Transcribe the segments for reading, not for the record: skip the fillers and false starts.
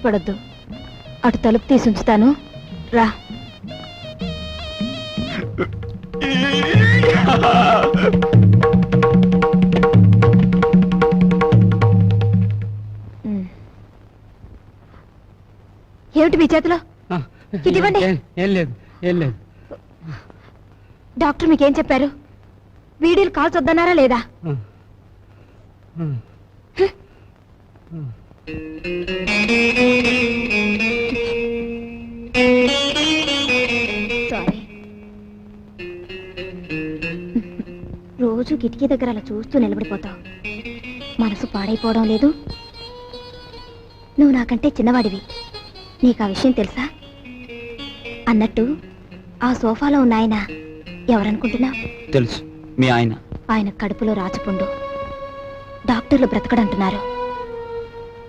భయపడొద్దు. అటు తలుపు తీసి ఉంచుతాను, రా. ఏమిటి మీ చేతిలో? ఇదివ్వండి. ఏం లేదు, ఏం లేదు. డాక్టర్ మీకేం చెప్పారు? వీడీలు కాల్చొద్దన్నారా లేదా? సారీ. రోజు కిటికీ దగ్గర అలా చూస్తూ నిలబడిపోతావు. మనసు పాడైపోవడం లేదు? నువ్వు నాకంటే చిన్నవాడివి, నీకు ఆ విషయం తెలుసా? అన్నట్టు ఆ సోఫాలో ఉన్న ఆయన ఎవరనుకుంటున్నావు? తెలుసు, మీ ఆయన. ఆయన కడుపులో రాచపుండు. డాక్టర్లు బ్రతకడంటున్నారు.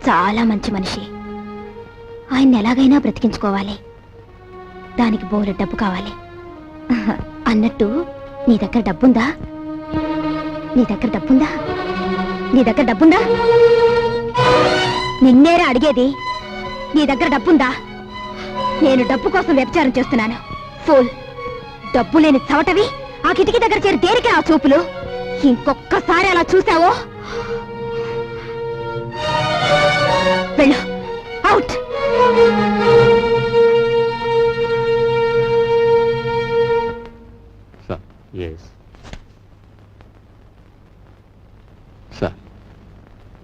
చాలా మంచి మనిషి. ఆయన్ని ఎలాగైనా బ్రతికించుకోవాలి. దానికి బోలెడు డబ్బు కావాలి. అన్నట్టు నీ దగ్గర డబ్బుందా? నీ దగ్గర డబ్బుందా? నీ దగ్గర డబ్బుందా? నిన్నేరా అడిగేది. నీ దగ్గర డబ్బుందా? నేను డబ్బు కోసం వ్యభిచారం చేస్తున్నాను. ఫూల్. డబ్బు లేని చవటవి ఆ కిటికీ దగ్గర చేరి దేనికి ఆ చూపులు? ఇంకొక్కసారి అలా చూసావో వెళ్ళు, అవుట్. సార్,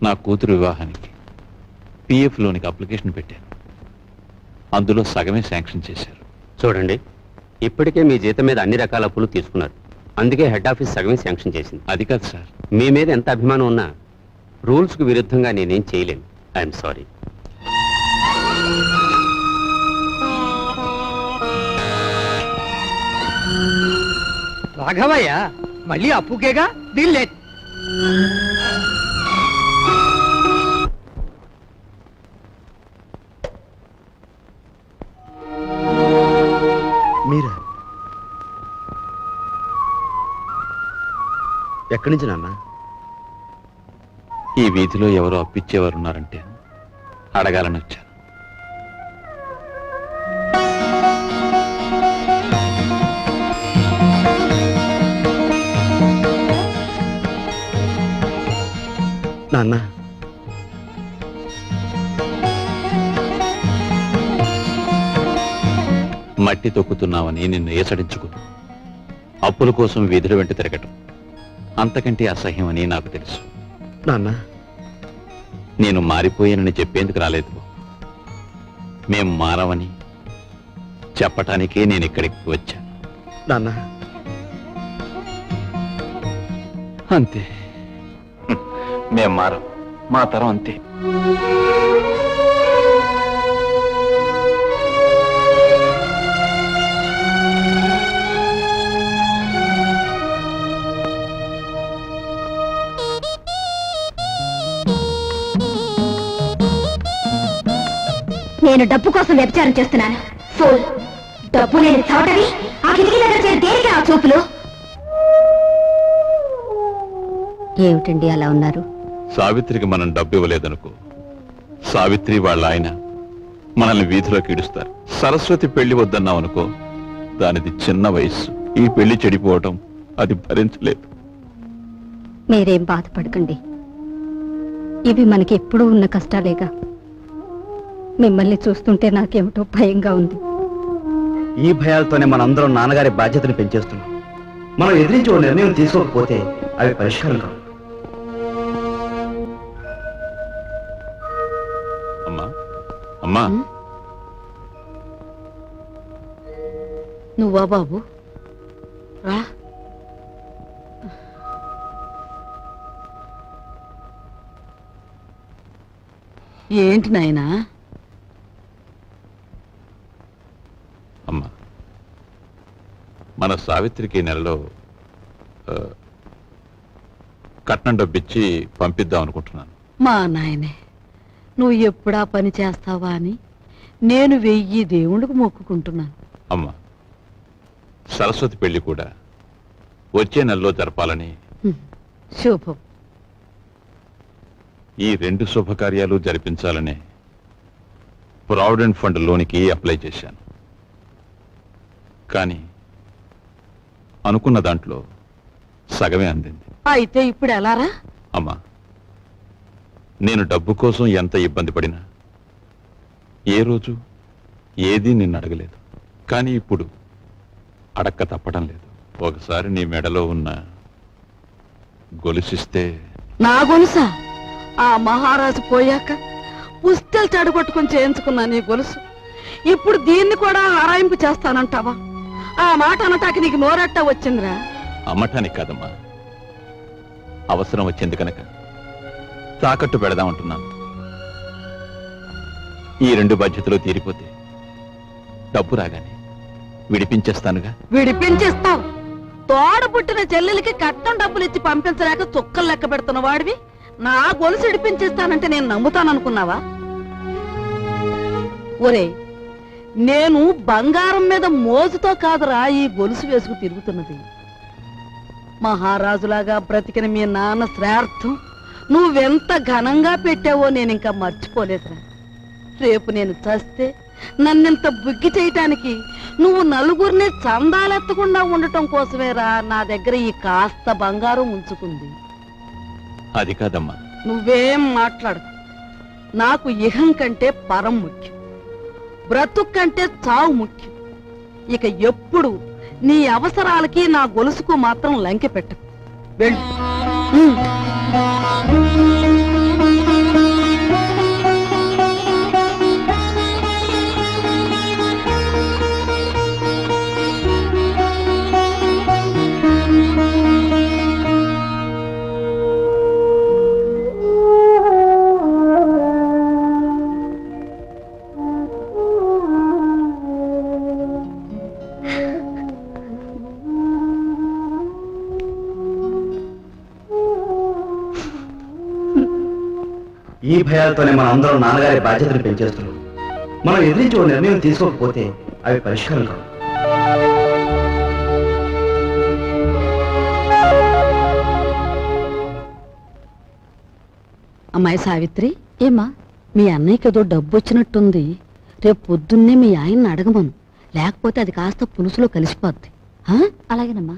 నా కూతురు వివాహానికి పిఎఫ్ లోనికి అప్లికేషన్ పెట్టాను. అందులో సగమే శాంక్షన్ చేశారు. చూడండి, ఇప్పటికే మీ జీతం మీద అన్ని రకాల అప్పులు తీసుకున్నారు. అందుకే హెడ్ ఆఫీస్ సగమే శాంక్షన్ చేసింది. అది కాదు సార్. మీ మీద ఎంత అభిమానం ఉన్నా రూల్స్కు విరుద్ధంగా నేనేం చేయలేను. I'm sorry. రాఘవయ్య, మళ్ళీ అప్పుకేగా దీల్లేదు. మీరా? ఎక్కడి నుంచి నాన్న? ఈ వీధిలో ఎవరో అప్పిచ్చేవారున్నారంటే అడగాలని వచ్చాను. నాన్న, మట్టి తొక్కుతున్నావని నిన్ను ఏసడించుకుని అప్పుల కోసం వీధుల వెంట తిరగటం అంతకంటే అసహ్యమని నాకు తెలుసు. నాన్న, నేను మారిపోయానని చెప్పేందుకు రాలేదు. మేం మారవని చెప్పటానికే నేను ఇక్కడికి వచ్చాను. నాన్న, అంతే. మేం మారం, మా తరం అంతే. నేను డబ్బు కోసం వ్యభిచారం చేస్తున్నాను. ఫూల్. డబ్బు లేని చవటవి ఆ కిటికీ దగ్గర చేరి దేనికి ఆ చూపులు? ఏమిటండి అలా ఉన్నారు? సావిత్రికి మనం డబ్బు ఇవ్వలేదనుకో, సావిత్రి వాళ్ళ ఆయన మనల్ని వీధిలోకి ఇడుస్తారు. సరస్వతి పెళ్లి వద్దన్నామనుకో, దానిది చిన్న వయస్సు. ఈ పెళ్లి చెడిపోవటం అది భరించలేదు. మీరేం బాధపడకండి. ఇవి మనకి ఎప్పుడూ ఉన్న కష్టాలేగా. మిమ్మల్ని చూస్తుంటే నాకేమిటో భయంగా ఉంది. ఈ భయాలతోనే మనందరం నాన్నగారి బాధ్యతను పెంచేస్తున్నాం. మనం ఎదిరించి ఓ నిర్ణయం తీసుకోకపోతే అవి పరిష్కారం కావు. అమ్మా, అమ్మా. నువ్వా బాబు? రా. ఏంటి నాయనా? అమ్మా, మన సావిత్రికి నెలలో కట్నం డబ్బిచ్చి పంపిద్దాం అనుకుంటున్నాను. మా నాయనే, నువ్వు ఎప్పుడా పని చేస్తావా అని నేను 1000 దేవుళ్ళకు మొక్కుకుంటున్నాను. అమ్మా, సరస్వతి పెళ్లి కూడా వచ్చే నెలలో జరపాలని. శుభం. ఈ 2 శుభకార్యాలు జరిపించాలనే ప్రావిడెంట్ ఫండ్ లోనికి అప్లై చేశాను. కానీ అనుకున్న దాంట్లో సగమే అందింది. అయితే ఇప్పుడు ఎలారా? అమ్మా, నేను డబ్బు కోసం ఎంత ఇబ్బంది పడినా ఏ రోజు ఏదీ నిన్ను అడగలేదు. కానీ ఇప్పుడు అడక్క తప్పడం లేదు. ఒకసారి నీ మెడలో ఉన్న గొలుసిస్తే నా గొలుసా? ఆ మహారాజు పోయాక పుస్తెలు చెడగొట్టుకుని చేయించుకున్నా నీ గొలుసు. ఇప్పుడు దీన్ని కూడా ఆరాయింపు చేస్తానంటావా? ఆ మాట అనటానికి నీకు నోరట్టా వచ్చిందిరా? అమ్మటానికి కాదమ్మా, అవసరం వచ్చింది కనుక తాకట్టు పెడదామంటున్నాను. ఈ 2 బాధ్యతలు తీరిపోతే డబ్బు రాగానే విడిపించేస్తానుగా. విడిపించేస్తావు? తోడ పుట్టిన చెల్లెలకి కట్నం డబ్బులు ఇచ్చి పంపించలేక చుక్కలు లెక్క పెడుతున్న వాడివి నా గొలుసు విడిపించేస్తానంటే నేను నమ్ముతాననుకున్నావా? ఒరే, నేను బంగారం మీద మోజుతో కాదురా ఈ గొలుసు వేసుకు తిరుగుతున్నది. మహారాజులాగా బ్రతికిన మీ నాన్న శ్రార్థం నువ్వెంత ఘనంగా పెట్టావో నేను ఇంకా మర్చిపోలేదురా. రేపు నేను చస్తే నన్నింత బుగ్గి చేయటానికి నువ్వు నలుగురిని చందాలెత్తకుండా ఉండటం కోసమేరా నా దగ్గర ఈ కాస్త బంగారం ఉంచుకుంది. అది కాదమ్మా. నువ్వేం మాట్లాడు. నాకు ఇహం కంటే పరం ముఖ్యం, బ్రతుకు కంటే చావు ముఖ్యం. ఇక ఎప్పుడు నీ అవసరాలకి నా గొలుసుకు మాత్రం లంకె పెట్టకు. వెళ్ళు. ఈ భయాలతోనే మన అందరం నాన్నగారి బాధ్యతను పెంచేస్తున్నాం. మనం ఎదిరించి ఓ నిర్ణయం తీసుకోకపోతే అవి పరిష్కారం కావు. అమ్మాయి సావిత్రి, ఏమ్మా? మీ అన్నయ్యకి ఏదో డబ్బు వచ్చినట్టుంది. రేపు పొద్దున్నే మీ ఆయన్ని అడగమను, లేకపోతే అది కాస్త పులుసులో కలిసిపోద్ది. అలాగేనమ్మా.